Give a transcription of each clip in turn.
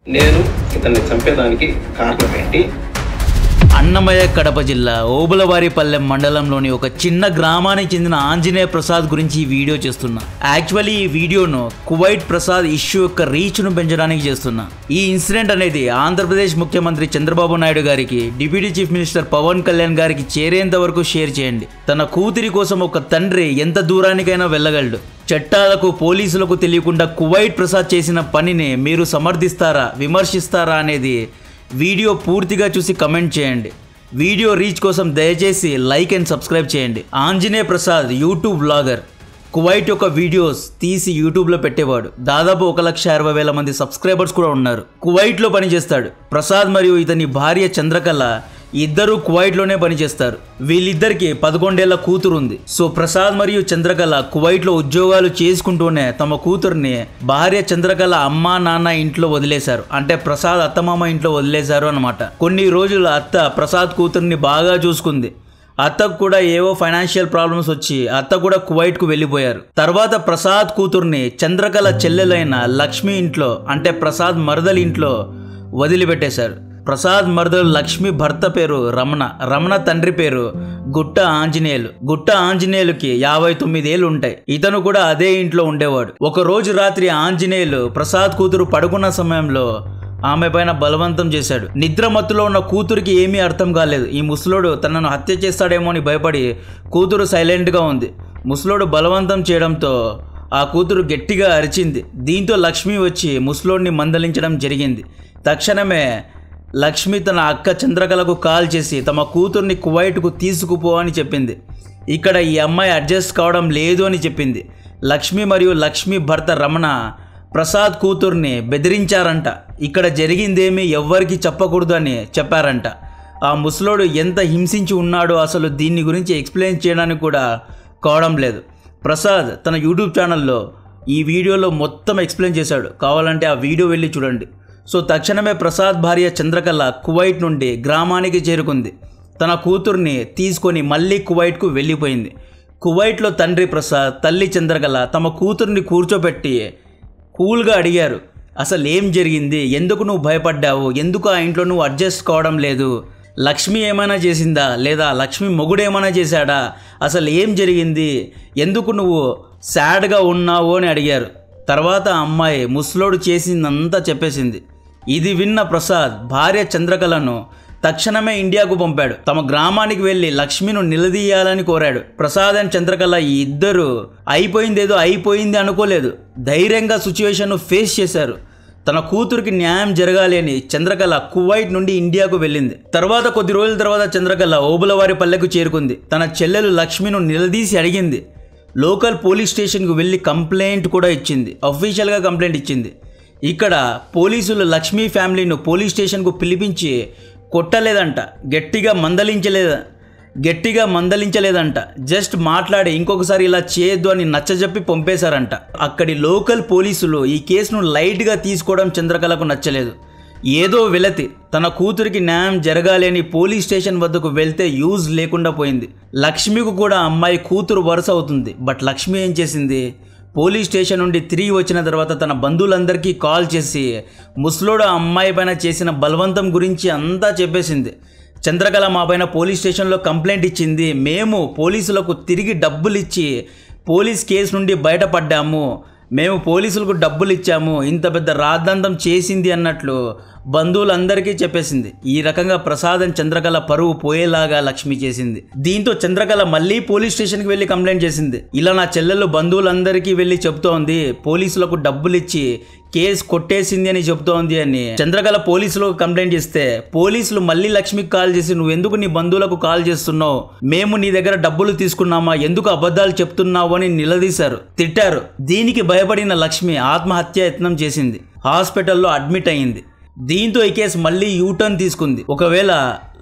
నేను ఇతన్ని చంపేదానికి కారణం ఏంటి? అన్నమయ్య కడప జిల్లా ఓబులవారిపల్లెం మండలంలోని ఒక చిన్న గ్రామానికి చెందిన ఆంజనేయ ప్రసాద్ గురించి ఈ వీడియో చేస్తున్నా. యాక్చువల్లీ ఈ వీడియోను కువైట్ ప్రసాద్ ఇష్యూ యొక్క రీచ్ను పెంచడానికి చేస్తున్నా. ఈ ఇన్సిడెంట్ అనేది ఆంధ్రప్రదేశ్ ముఖ్యమంత్రి చంద్రబాబు నాయుడు గారికి, deputy chief minister Pawan Kalyan గారికి చేరేంత వరకు షేర్ చేయండి. తన కూతురి కోసం ఒక తండ్రి ఎంత దూరానికైనా వెళ్ళగలడు. చట్టాలకు పోలీసులకు తెలియకుండా కువైట్ ప్రసాద్ చేసిన పనిని మీరు సమర్థిస్తారా, విమర్శిస్తారా అనేది వీడియో పూర్తిగా చూసి కమెంట్ చేయండి. వీడియో రీచ్ కోసం దయచేసి లైక్ అండ్ సబ్స్క్రైబ్ చేయండి. Anjaneya Prasad YouTube blogger. Kuwait యొక్క వీడియోస్ తీసి యూట్యూబ్లో పెట్టేవాడు. దాదాపు 1,60,000 మంది సబ్స్క్రైబర్స్ కూడా ఉన్నారు. కువైట్లో పనిచేస్తాడు. ప్రసాద్ మరియు ఇతని భార్య చంద్రకళ ఇద్దరు కువైట్లోనే పనిచేస్తారు. వీళ్ళిద్దరికి 11 ఏళ్ల కూతురు ఉంది. సో ప్రసాద్ మరియు చంద్రకళ కువైట్లో ఉద్యోగాలు చేసుకుంటూనే తమ కూతుర్ని భార్య చంద్రకళ అమ్మా నాన్న ఇంట్లో వదిలేశారు. అంటే ప్రసాద్ అత్తమామ ఇంట్లో వదిలేశారు అన్నమాట. కొన్ని రోజులు అత్త ప్రసాద్ కూతుర్ని బాగా చూసుకుంది. అత్తకు కూడా ఏవో ఫైనాన్షియల్ ప్రాబ్లమ్స్ వచ్చి అత్త కూడా కువైట్కు వెళ్ళిపోయారు. తర్వాత ప్రసాద్ కూతుర్ని చంద్రకళ చెల్లెలైన లక్ష్మి ఇంట్లో, అంటే ప్రసాద్ మరదలి ఇంట్లో వదిలిపెట్టేశారు. ప్రసాద్ మరదలు లక్ష్మి భర్త పేరు రమణ. రమణ తండ్రి పేరు గుట్ట ఆంజనేయులు. గుట్ట ఆంజనేయులకి 59 ఏళ్ళు ఉంటాయి. ఇతను కూడా అదే ఇంట్లో ఉండేవాడు. ఒక రోజు రాత్రి ఆంజనేయులు ప్రసాద్ కూతురు పడుకున్న సమయంలో ఆమె పైన బలవంతం చేశాడు. నిద్ర మత్తులో ఉన్న కూతురికి ఏమీ అర్థం కాలేదు. ఈ ముసలోడు తనను హత్య చేస్తాడేమో అని భయపడి కూతురు సైలెంట్గా ఉంది. ముసలోడు బలవంతం చేయడంతో ఆ కూతురు గట్టిగా అరిచింది. దీంతో లక్ష్మి వచ్చి ముసలోడిని మందలించడం జరిగింది. తక్షణమే లక్ష్మి తన అక్క చంద్రకళకు కాల్ చేసి తమ కూతుర్ని కువైట్కు తీసుకుపో అని చెప్పింది. ఇక్కడ ఈ అమ్మాయి అడ్జస్ట్ కావడం లేదు అని చెప్పింది. లక్ష్మి మరియు లక్ష్మి భర్త రమణ ప్రసాద్ కూతుర్ని బెదిరించారంట. ఇక్కడ జరిగిందేమీ ఎవ్వరికి చెప్పకూడదు అని చెప్పారంట. ఆ ముసలోడు ఎంత హింసించి ఉన్నాడో అసలు దీన్ని గురించి ఎక్స్ప్లెయిన్ చేయడానికి కూడా కావడం లేదు. ప్రసాద్ తన యూట్యూబ్ ఛానల్లో ఈ వీడియోలో మొత్తం ఎక్స్ప్లెయిన్ చేశాడు. కావాలంటే ఆ వీడియో వెళ్ళి చూడండి. సో తక్షణమే ప్రసాద్ భార్య చంద్రకళ కువైట్ నుండి గ్రామానికి చేరుకుంది. తన కూతుర్ని తీసుకొని మళ్ళీ కువైట్కు వెళ్ళిపోయింది. కువైట్లో తండ్రి ప్రసాద్, తల్లి చంద్రకళ తమ కూతుర్ని కూర్చోబెట్టి కూల్గా అడిగారు, అసలు ఏం జరిగింది, ఎందుకు నువ్వు భయపడ్డావు, ఎందుకు ఆ ఇంట్లో నువ్వు అడ్జస్ట్ కావడం లేదు, లక్ష్మి ఏమైనా చేసిందా, లేదా లక్ష్మి మొగుడు ఏమైనా చేశాడా, అసలు ఏం జరిగింది, ఎందుకు నువ్వు సాడ్గా ఉన్నావు అని అడిగారు. తర్వాత అమ్మాయి ముసలోడు చేసిందంతా చెప్పేసింది. ఇది విన్న ప్రసాద్ భార్య చంద్రకళను తక్షణమే ఇండియాకు పంపాడు. తమ గ్రామానికి వెళ్ళి లక్ష్మిను నిలదీయాలని కోరాడు. ప్రసాద్ అండ్ చంద్రకళ ఈ ఇద్దరు అయిపోయిందేదో అయిపోయింది అనుకోలేదు. ధైర్యంగా సిచ్యువేషన్ను ఫేస్ చేశారు. తన కూతురికి న్యాయం జరగాలి అని చంద్రకళ కువైట్ నుండి ఇండియాకు వెళ్ళింది. తర్వాత కొద్ది రోజుల తర్వాత చంద్రకళ ఓబులవారిపల్లెకు చేరుకుంది. తన చెల్లెలు లక్ష్మిను నిలదీసి అడిగింది. లోకల్ పోలీస్ స్టేషన్కు వెళ్ళి కంప్లైంట్ కూడా ఇచ్చింది. అఫీషియల్గా కంప్లైంట్ ఇచ్చింది. ఇక్కడ పోలీసులు లక్ష్మీ ఫ్యామిలీను పోలీస్ స్టేషన్కు పిలిపించి కొట్టలేదంట, గట్టిగా మందలించలేదంట. జస్ట్ మాట్లాడి ఇంకొకసారి ఇలా చేయొద్దు అని నచ్చజెప్పి పంపేశారంట. అక్కడి లోకల్ పోలీసులు ఈ కేసును లైట్గా తీసుకోవడం చంద్రకళకు నచ్చలేదు. ఏదో వెలతి తన కూతురికి న్యాయం జరగాలి అని పోలీస్ స్టేషన్ వద్దకు వెళ్తే యూజ్ లేకుండా పోయింది. లక్ష్మికి కూడా అమ్మాయి కూతురు వరుస అవుతుంది. బట్ లక్ష్మి ఏం చేసింది, పోలీస్ స్టేషన్ నుండి తిరిగి వచ్చిన తర్వాత తన బంధువులందరికీ కాల్ చేసి ముసలోడు అమ్మాయి పైన చేసిన బలవంతం గురించి అంతా చెప్పేసింది. చంద్రకళ మా పైన పోలీస్ స్టేషన్లో కంప్లైంట్ ఇచ్చింది, మేము పోలీసులకు తిరిగి డబ్బులు ఇచ్చి పోలీస్ కేసు నుండి బయటపడ్డాము, మేము పోలీసులకు డబ్బులు ఇచ్చాము, ఇంత పెద్ద రాద్ధాంతం చేసింది అన్నట్లు బంధువులందరికీ చెప్పేసింది. ఈ రకంగా ప్రసాద్ అండ్ చంద్రకళ పరువు పోయేలాగా లక్ష్మి చేసింది. దీంతో చంద్రకళ మళ్ళీ పోలీస్ స్టేషన్కి వెళ్ళి కంప్లైంట్ చేసింది. ఇలా నా చెల్లెలు బంధువులందరికీ వెళ్ళి చెప్తోంది, పోలీసులకు డబ్బులు ఇచ్చి కేసు కొట్టేసింది అని చెప్తోంది అని చంద్రకళ పోలీసులకు కంప్లైంట్ చేస్తే పోలీసులు మళ్ళీ లక్ష్మికి కాల్ చేసి నువ్వెందుకు నీ బంధువులకు కాల్ చేస్తున్నావు, మేము నీ దగ్గర డబ్బులు తీసుకున్నామా, ఎందుకు అబద్ధాలు చెప్తున్నావు అని నిలదీశారు, తిట్టారు. దీనికి భయపడిన లక్ష్మి ఆత్మహత్య యత్నం చేసింది. హాస్పిటల్లో అడ్మిట్ అయింది. దీంతో ఈ కేసు మళ్ళీ యూటర్న్ తీసుకుంది. ఒకవేళ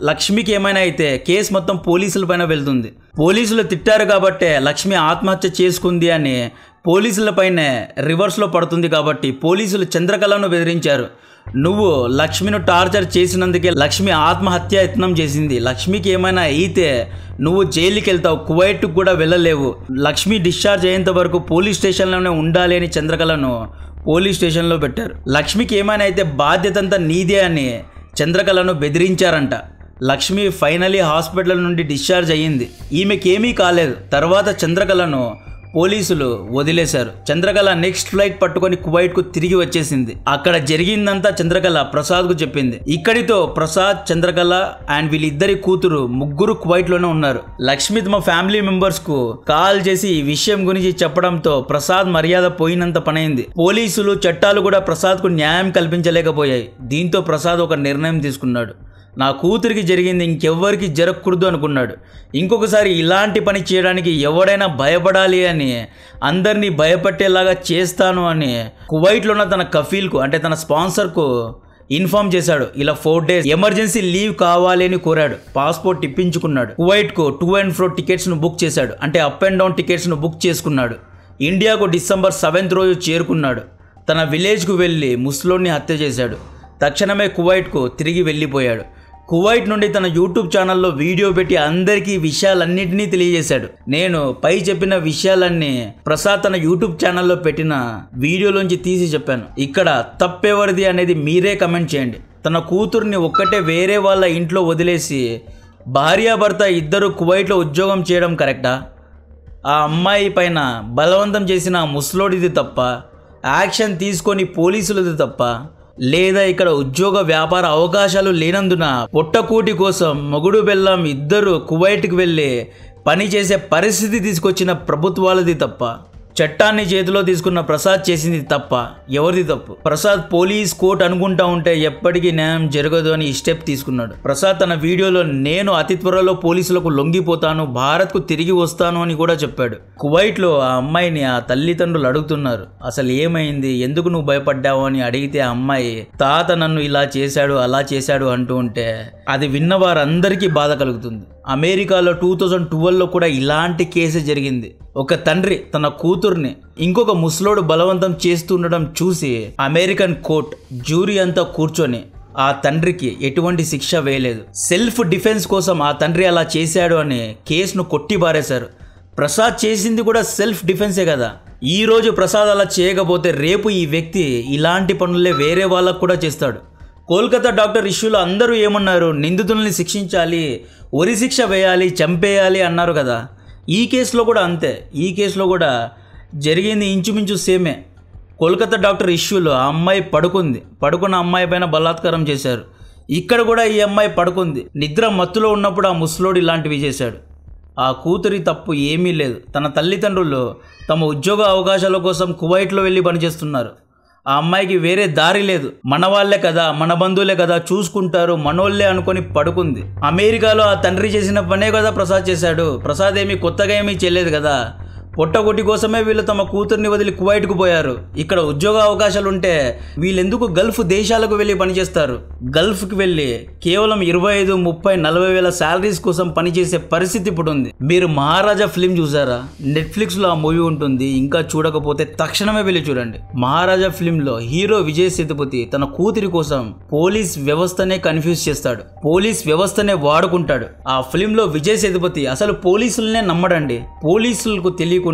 లక్ష్మికి ఏమైనా అయితే కేసు మొత్తం పోలీసుల పైన వెళ్తుంది. పోలీసులు తిట్టారు కాబట్టే లక్ష్మి ఆత్మహత్య చేసుకుంది అని పోలీసులపైనే రివర్స్లో పడుతుంది. కాబట్టి పోలీసులు చంద్రకళను బెదిరించారు. నువ్వు లక్ష్మిను టార్చర్ చేసినందుకే లక్ష్మి ఆత్మహత్య యత్నం చేసింది, లక్ష్మికి ఏమైనా అయితే నువ్వు జైలుకి వెళ్తావు, కువైట్కు కూడా వెళ్ళలేవు, లక్ష్మి డిశ్చార్జ్ అయ్యేంత వరకు పోలీస్ స్టేషన్లోనే ఉండాలి అని చంద్రకళను పోలీస్ స్టేషన్లో పెట్టారు. లక్ష్మికి ఏమైనా అయితే బాధ్యత అంతా నీదే అని చంద్రకళను బెదిరించారంట. లక్ష్మి ఫైనలీ హాస్పిటల్ నుండి డిశ్చార్జ్ అయ్యింది. ఈమెకేమీ కాలేదు. తర్వాత చంద్రకళను పోలీసులు వదిలేశారు. చంద్రకళ నెక్స్ట్ ఫ్లైట్ పట్టుకొని కువైట్కు తిరిగి వచ్చేసింది. అక్కడ జరిగిందంతా చంద్రకళ ప్రసాద్కు చెప్పింది. ఇక్కడితో ప్రసాద్, చంద్రకళ అండ్ వీళ్ళిద్దరి కూతురు ముగ్గురు కువైట్లోనే ఉన్నారు. లక్ష్మి తమ ఫ్యామిలీ మెంబర్స్కు కాల్ చేసి ఈ విషయం గురించి చెప్పడంతో ప్రసాద్ మర్యాద పోయినంత పనైంది. పోలీసులు, చట్టాలు కూడా ప్రసాద్కు న్యాయం కల్పించలేకపోయాయి. దీంతో ప్రసాద్ ఒక నిర్ణయం తీసుకున్నాడు. నా కూతురికి జరిగింది ఇంకెవ్వరికి జరగకూడదు అనుకున్నాడు. ఇంకొకసారి ఇలాంటి పని చేయడానికి ఎవడైనా భయపడాలి అని, అందరినీ భయపెట్టేలాగా చేస్తాను అని కువైట్లో ఉన్న తన కఫీల్కు అంటే తన స్పాన్సర్కు ఇన్ఫార్మ్ చేశాడు. ఇలా 4 days ఎమర్జెన్సీ లీవ్ కావాలి అని కోరాడు. పాస్పోర్ట్ ఇప్పించుకున్నాడు. కువైట్కు 2 and 4 టికెట్స్ను బుక్ చేశాడు. అంటే అప్ అండ్ డౌన్ టికెట్స్ను బుక్ చేసుకున్నాడు. ఇండియాకు December 7th రోజు చేరుకున్నాడు. తన విలేజ్కు వెళ్ళి ముస్లోన్ని హత్య చేశాడు. తక్షణమే కువైట్కు తిరిగి వెళ్ళిపోయాడు. కువైట్ నుండి తన యూట్యూబ్ ఛానల్లో వీడియో పెట్టి అందరికీ విషయాలన్నింటినీ తెలియజేశాడు. నేను పై చెప్పిన విషయాలన్నీ ప్రసాద్ తన యూట్యూబ్ ఛానల్లో పెట్టిన వీడియోలోంచి తీసి చెప్పాను. ఇక్కడ తప్పెవరిది అనేది మీరే కమెంట్ చేయండి. తన కూతుర్ని ఒక్కటే వేరే వాళ్ళ ఇంట్లో వదిలేసి భార్యాభర్త ఇద్దరు కువైట్లో ఉద్యోగం చేయడం కరెక్టా? ఆ అమ్మాయి పైన బలవంతం చేసిన ముసలోడిది తప్ప, యాక్షన్ తీసుకొని పోలీసులది తప్ప, లేదా ఇక్కడ ఉద్యోగ వ్యాపార అవకాశాలు లేనందున పొట్టకూటి కోసం మొగుడు బెల్లం ఇద్దరు కువైట్కి వెళ్ళి పని చేసే పరిస్థితి తీసుకొచ్చిన ప్రభుత్వాలది తప్ప, చట్టాన్ని చేతిలో తీసుకున్న ప్రసాద్ చేసింది తప్ప, ఎవరిది తప్పు? ప్రసాద్ పోలీస్ కోర్ట్ అనుకుంటా ఉంటే ఎప్పటికీ న్యాయం జరగదు అని ఈ స్టెప్ తీసుకున్నాడు. ప్రసాద్ తన వీడియోలో నేను అతి త్వరలో పోలీసులకు లొంగిపోతాను, భారత్కు తిరిగి వస్తాను అని కూడా చెప్పాడు. కువైట్లో ఆ అమ్మాయిని ఆ తల్లిదండ్రులు అడుగుతున్నారు, అసలు ఏమైంది, ఎందుకు నువ్వు భయపడ్డావు అని అడిగితే ఆ అమ్మాయి తాత నన్ను ఇలా చేశాడు అలా చేశాడు అంటూ ఉంటే అది విన్న వారందరికీ బాధ కలుగుతుంది. అమెరికాలో 2012లో కూడా ఇలాంటి కేసు జరిగింది. ఒక తండ్రి తన కూతుర్ని ఇంకొక ముసలోడు బలవంతం చేస్తుండడం చూసి అమెరికన్ కోర్ట్ జ్యూరీ అంతా కూర్చొని ఆ తండ్రికి ఎటువంటి శిక్ష వేయలేదు. సెల్ఫ్ డిఫెన్స్ కోసం ఆ తండ్రి అలా చేశాడు అని కేసును కొట్టిబారేశారు. ప్రసాద్ చేసింది కూడా సెల్ఫ్ డిఫెన్సే కదా. ఈరోజు ప్రసాద్ అలా చేయకపోతే రేపు ఈ వ్యక్తి ఇలాంటి పనులే వేరే వాళ్ళకు కూడా చేస్తాడు. కోల్కతా డాక్టర్ ఇష్యూలో అందరూ ఏమన్నారు, నిందితుల్ని శిక్షించాలి, ఉరి శిక్ష వేయాలి, చంపేయాలి అన్నారు కదా. ఈ కేసులో కూడా అంతే. ఈ కేసులో కూడా జరిగింది ఇంచుమించు సేమే. కోల్కతా డాక్టర్ ఇష్యూలో ఆ అమ్మాయి పడుకున్న అమ్మాయి పైన బలాత్కారం చేశారు. ఇక్కడ కూడా ఈ అమ్మాయి పడుకుంది. నిద్ర మత్తులో ఉన్నప్పుడు ఆ ముసలోడు ఇలాంటివి చేశాడు. ఆ కూతురి తప్పు ఏమీ లేదు. తన తల్లిదండ్రులు తమ ఉద్యోగ అవకాశాల కోసం కువైట్లో వెళ్ళి పనిచేస్తున్నారు. ఆ అమ్మాయికి వేరే దారి లేదు. మన వాళ్ళే కదా, మన బంధువులే కదా, చూసుకుంటారు, మనోళ్ళే అనుకొని పడుకుంది. అమెరికాలో ఆ తండ్రి చేసిన పనే కదా ప్రసాద్ చేశాడు. ప్రసాద్ ఏమీ కొత్తగా ఏమీ చేయలేదు కదా. పొట్టగొట్టి కోసమే వీళ్ళు తమ కూతుర్ని వదిలి కువైట్కు పోయారు. ఇక్కడ ఉద్యోగ అవకాశాలు ఉంటే వీళ్ళెందుకు గల్ఫ్ దేశాలకు వెళ్ళి పనిచేస్తారు? గల్ఫ్కి వెళ్ళి కేవలం 25, 30, 40 వేల శాలరీస్ కోసం పనిచేసే పరిస్థితి ఇప్పుడు ఉంది. మీరు మహారాజా ఫిల్మ్ చూసారా? నెట్ఫ్లిక్స్లో ఆ మూవీ ఉంటుంది. ఇంకా చూడకపోతే తక్షణమే వెళ్ళి చూడండి. మహారాజా ఫిల్మ్లో హీరో విజయ్ సేతుపతి తన కూతురి కోసం పోలీస్ వ్యవస్థనే కన్ఫ్యూజ్ చేస్తాడు. పోలీస్ వ్యవస్థనే వాడుకుంటాడు. ఆ ఫిల్మ్లో విజయ్ సేతుపతి అసలు పోలీసులనే నమ్మడండి. పోలీసులకు తెలియకుండా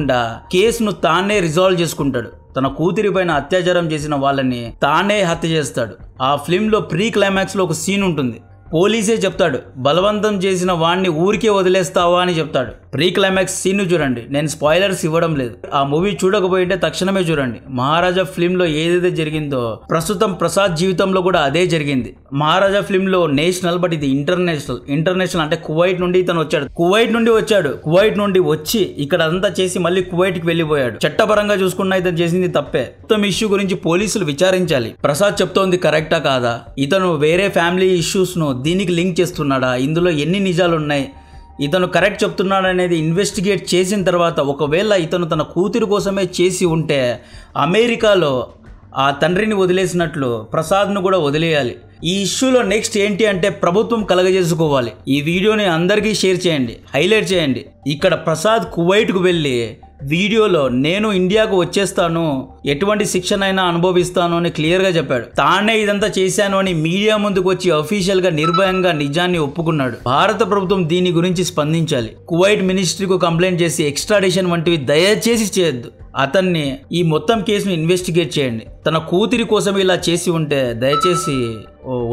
కేసును తానే రిజాల్వ్ చేసుకుంటాడు. తన కూతురి పైన అత్యాచారం చేసిన వాళ్ళని తానే హత్య చేస్తాడు. ఆ ఫిల్మ్లో ప్రీ క్లైమాక్స్లో ఒక సీన్ ఉంటుంది. పోలీసే చెప్తాడు, బలవంతం చేసిన వాడిని ఊరికే వదిలేస్తావా అని చెప్తాడు. ప్రీ క్లైమాక్స్ సీన్ చూడండి. నేను స్పాయిలర్స్ ఇవ్వడం లేదు. ఆ మూవీ చూడకపోయింటే తక్షణమే చూడండి. మహారాజా ఫిల్మ్లో ఏదైతే జరిగిందో ప్రస్తుతం ప్రసాద్ జీవితంలో కూడా అదే జరిగింది. మహారాజా ఫిల్మ్లో నేషనల్, బట్ ఇది ఇంటర్నేషనల్ అంటే కువైట్ నుండి ఇతను వచ్చాడు. కువైట్ నుండి వచ్చి ఇక్కడ అంతా చేసి మళ్ళీ కువైట్కి వెళ్ళిపోయాడు. చట్టపరంగా చూసుకున్నా ఇతను చేసింది తప్పే. మొత్తం ఇష్యూ గురించి పోలీసులు విచారించాలి. ప్రసాద్ చెప్తోంది కరెక్టా కాదా? ఇతను వేరే ఫ్యామిలీ ఇష్యూస్ను దీనికి లింక్ చేస్తున్నాడా? ఇందులో ఎన్ని నిజాలు ఉన్నాయి? ఇతను కరెక్ట్ చెప్తున్నాడు అనేది ఇన్వెస్టిగేట్ చేసిన తర్వాత ఒకవేళ ఇతను తన కూతురు కోసమే చేసి ఉంటే అమెరికాలో ఆ తండ్రిని వదిలేసినట్లు ప్రసాద్ను కూడా వదిలేయాలి. ఈ ఇష్యూలో నెక్స్ట్ ఏంటి అంటే ప్రభుత్వం కలగజేసుకోవాలి. ఈ వీడియోని అందరికీ షేర్ చేయండి, హైలైట్ చేయండి. ఇక్కడ ప్రసాద్ కువైట్కు వెళ్ళి వీడియోలో నేను ఇండియాకు వచ్చేస్తాను, ఎటువంటి శిక్షనైనా అనుభవిస్తాను అని క్లియర్గా చెప్పాడు. తానే ఇదంతా చేశాను అని మీడియా ముందుకు వచ్చి అఫీషియల్ గా నిర్భయంగా నిజాన్ని ఒప్పుకున్నాడు. భారత ప్రభుత్వం దీని గురించి స్పందించాలి. కువైట్ మినిస్ట్రీకు కంప్లైంట్ చేసి ఎక్స్ట్రాడిషన్ వంటివి దయచేసి చేయొద్దు. అతన్ని ఈ మొత్తం కేసును ఇన్వెస్టిగేట్ చేయండి. తన కూతురి కోసం ఇలా చేసి ఉంటే దయచేసి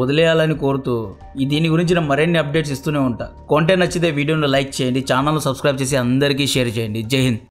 వదిలేయాలని కోరుతూ దీని గురించి నేను మరిన్ని అప్డేట్స్ ఇస్తూనే ఉంటా. కాంటెంట్ నచ్చితే వీడియోను లైక్ చేయండి, ఛానల్ సబ్స్క్రైబ్ చేసి అందరికీ షేర్ చేయండి. జై హింద్.